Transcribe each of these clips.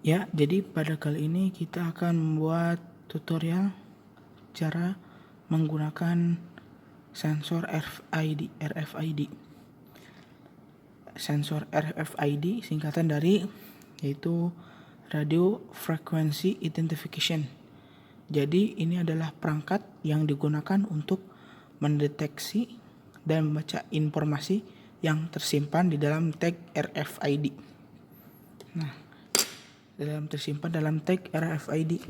Ya, jadi pada kali ini kita akan membuat tutorial cara menggunakan sensor RFID. Sensor RFID singkatan dari yaitu Radio Frequency Identification. Jadi ini adalah perangkat yang digunakan untuk mendeteksi dan membaca informasi yang tersimpan di dalam tag RFID. Tersimpan dalam tag RFID.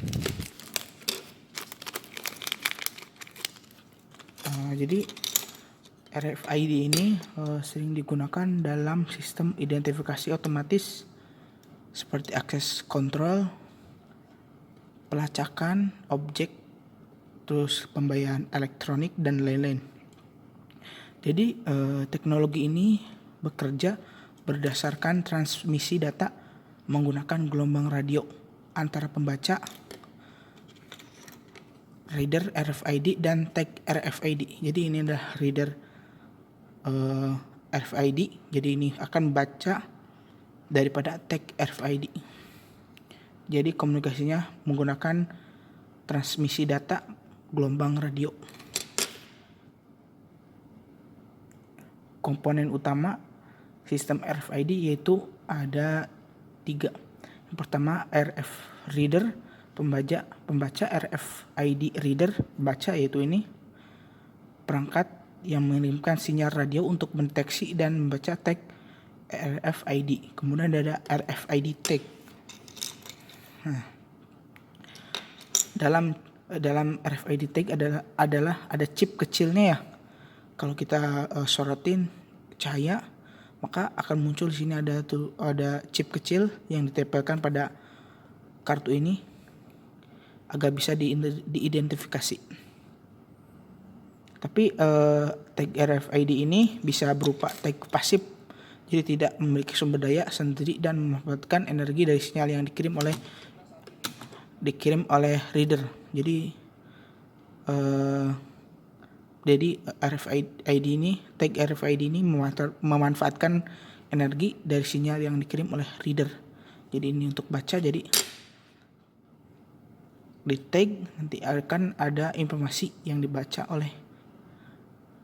Jadi RFID ini sering digunakan dalam sistem identifikasi otomatis seperti akses kontrol, pelacakan objek, terus pembayaran elektronik dan lain-lain. Jadi teknologi ini bekerja berdasarkan transmisi data menggunakan gelombang radio antara pembaca, reader RFID dan tag RFID. Jadi ini adalah reader RFID. Jadi ini akan baca daripada tag RFID. Jadi komunikasinya menggunakan transmisi data gelombang radio. Komponen utama sistem RFID yaitu ada 3. Yang pertama RF reader, pembaca RFID reader, baca yaitu ini perangkat yang mengirimkan sinyal radio untuk mendeteksi dan membaca tag RFID. Kemudian ada RFID tag. Dalam RFID tag adalah ada chip kecilnya ya. Kalau kita sorotin cahaya, maka akan muncul di sini ada chip kecil yang ditempelkan pada kartu ini agar bisa diidentifikasi. Tapi tag RFID ini bisa berupa tag pasif, jadi tidak memiliki sumber daya sendiri dan memanfaatkan energi dari sinyal yang dikirim oleh reader. Jadi RFID ini, tag RFID ini memanfaatkan energi dari sinyal yang dikirim oleh reader. Jadi ini untuk baca, jadi di tag nanti akan ada informasi yang dibaca oleh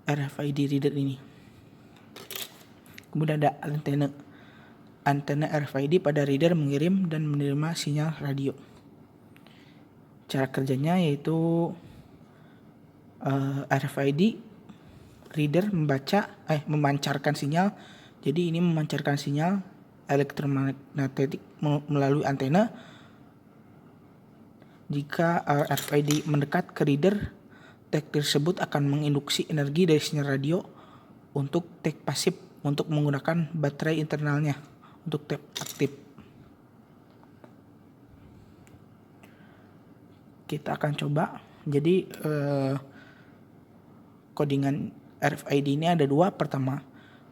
RFID reader ini. Kemudian ada antena RFID pada reader mengirim dan menerima sinyal radio. Cara kerjanya yaitu RFID reader memancarkan sinyal. Jadi ini memancarkan sinyal elektromagnetik melalui antena. Jika RFID mendekat ke reader, tag tersebut akan menginduksi energi dari sinyal radio untuk tag pasif untuk menggunakan baterai internalnya untuk tag aktif. Kita akan coba. Jadi kodingan RFID ini ada 2. Pertama,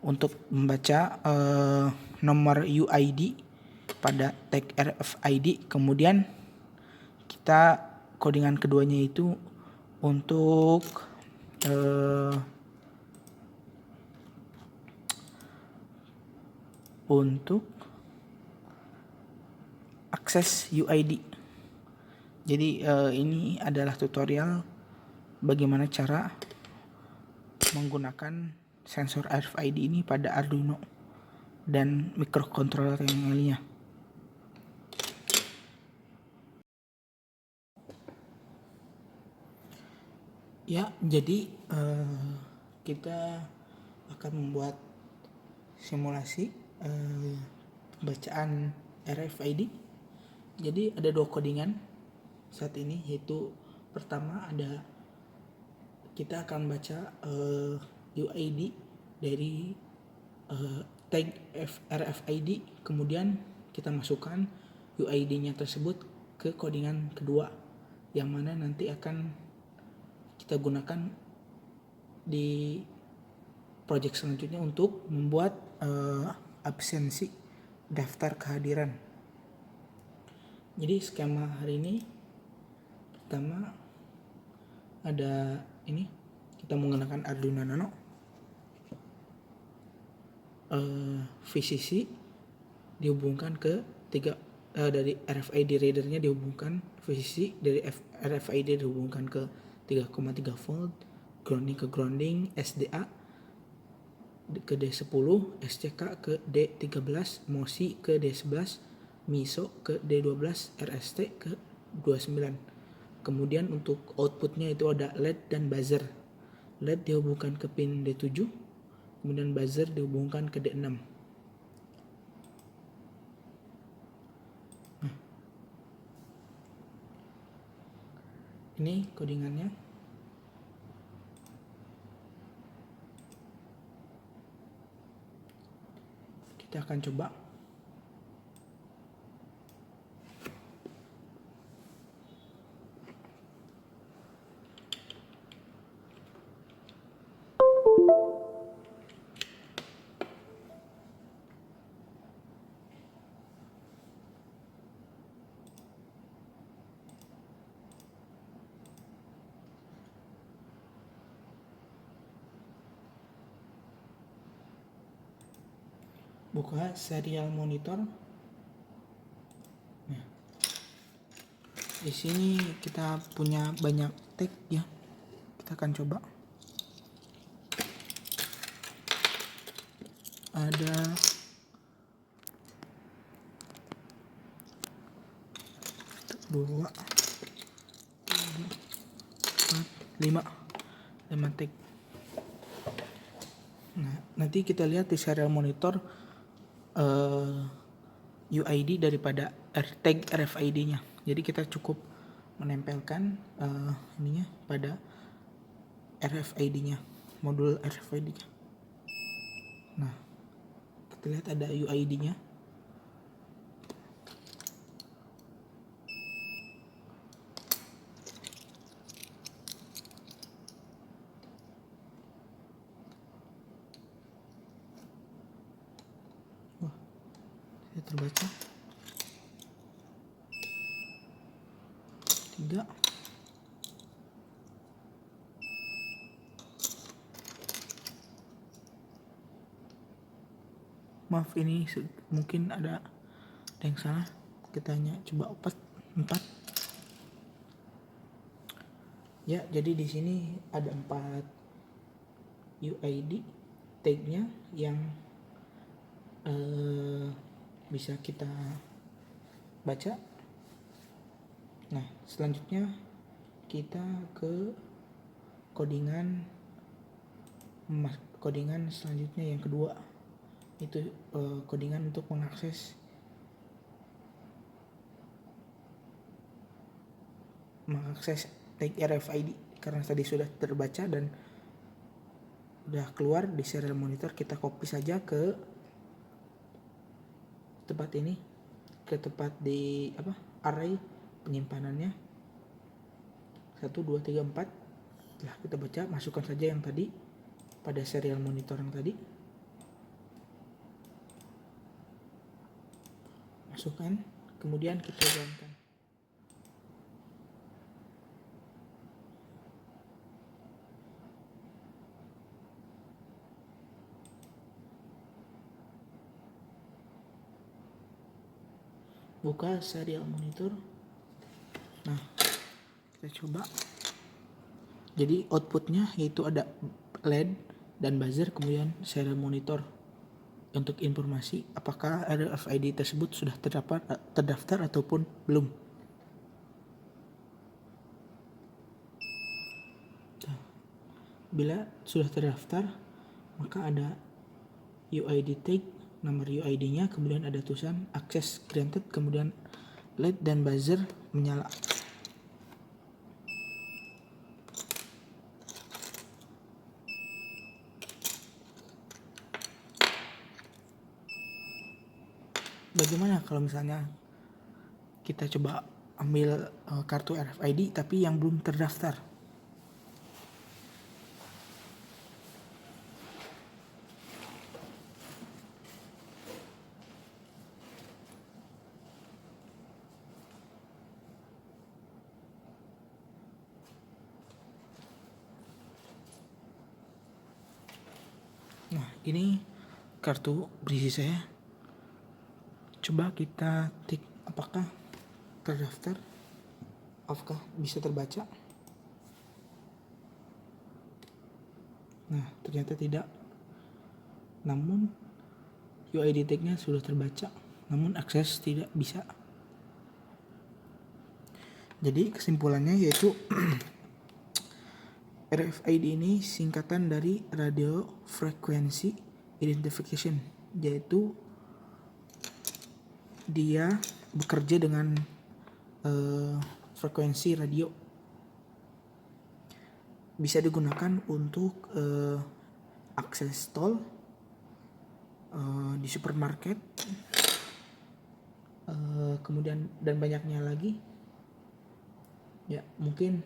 untuk membaca nomor UID pada tag RFID. Kemudian kita kodingan keduanya itu untuk akses UID. Jadi ini adalah tutorial bagaimana cara menggunakan sensor RFID ini pada Arduino dan microcontroller yang lainnya. Ya, jadi kita akan membuat simulasi bacaan RFID. Jadi ada 2 kodingan saat ini, yaitu pertama kita akan baca UID dari tag RFID, kemudian kita masukkan UID-nya tersebut ke kodingan kedua, yang mana nanti akan kita gunakan di project selanjutnya untuk membuat absensi daftar kehadiran. Jadi skema hari ini pertama ada ini, kita menggunakan Arduino Nano, VCC dihubungkan ke 3 dari RFID readernya dihubungkan VCC, dari RFID dihubungkan ke 3,3 volt, grounding ke grounding, SDA ke D10, SCK ke D13, MOSI ke D11, MISO ke D12, RST ke 29. Kemudian untuk outputnya itu ada LED dan buzzer. LED dihubungkan ke pin D7, kemudian buzzer dihubungkan ke D6. Nah, ini codingannya. Kita akan coba. Buka serial monitor. Nah, di sini kita punya banyak tag ya. Kita akan coba. Ada 2, 4, 5 tag. Nah, nanti kita lihat di serial monitor UID daripada tag RFID-nya. Jadi kita cukup menempelkan ininya pada RFID-nya, modul RFID-nya. Nah, kita lihat ada UID-nya. Wah, saya terbaca. 3. Maaf, ini mungkin ada yang salah. Kita hanya coba 4. Ya, jadi di sini ada 4 UID tag-nya yang bisa kita baca. Nah, selanjutnya kita ke codingan selanjutnya yang kedua, itu codingan untuk mengakses tag RFID. Karena tadi sudah terbaca dan udah keluar di serial monitor, kita copy saja ke tempat ini, ke tempat di array penyimpanannya 1, 2, 3, 4. Setelah kita baca, masukkan saja yang tadi pada serial monitor yang tadi. Masukkan, kemudian kita jalankan. Buka serial monitor. Nah, kita coba. Jadi outputnya yaitu ada LED dan buzzer, kemudian serial monitor. Untuk informasi apakah RFID tersebut sudah terdaftar ataupun belum. Bila sudah terdaftar, maka ada UID tag, nomor UID-nya, kemudian ada tulisan access granted, kemudian LED dan buzzer menyala. Bagaimana kalau misalnya kita coba ambil kartu RFID tapi yang belum terdaftar? Nah, ini kartu berisi saya. Coba kita apakah terdaftar, apakah bisa terbaca. Nah, ternyata tidak. Namun UID tag-nya sudah terbaca, namun akses tidak bisa. Jadi kesimpulannya yaitu RFID ini singkatan dari Radio Frequency Identification, yaitu dia bekerja dengan frekuensi radio. Bisa digunakan untuk akses tol, di supermarket, kemudian dan banyaknya lagi. Ya, mungkin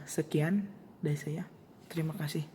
sekian dari saya. Terima kasih.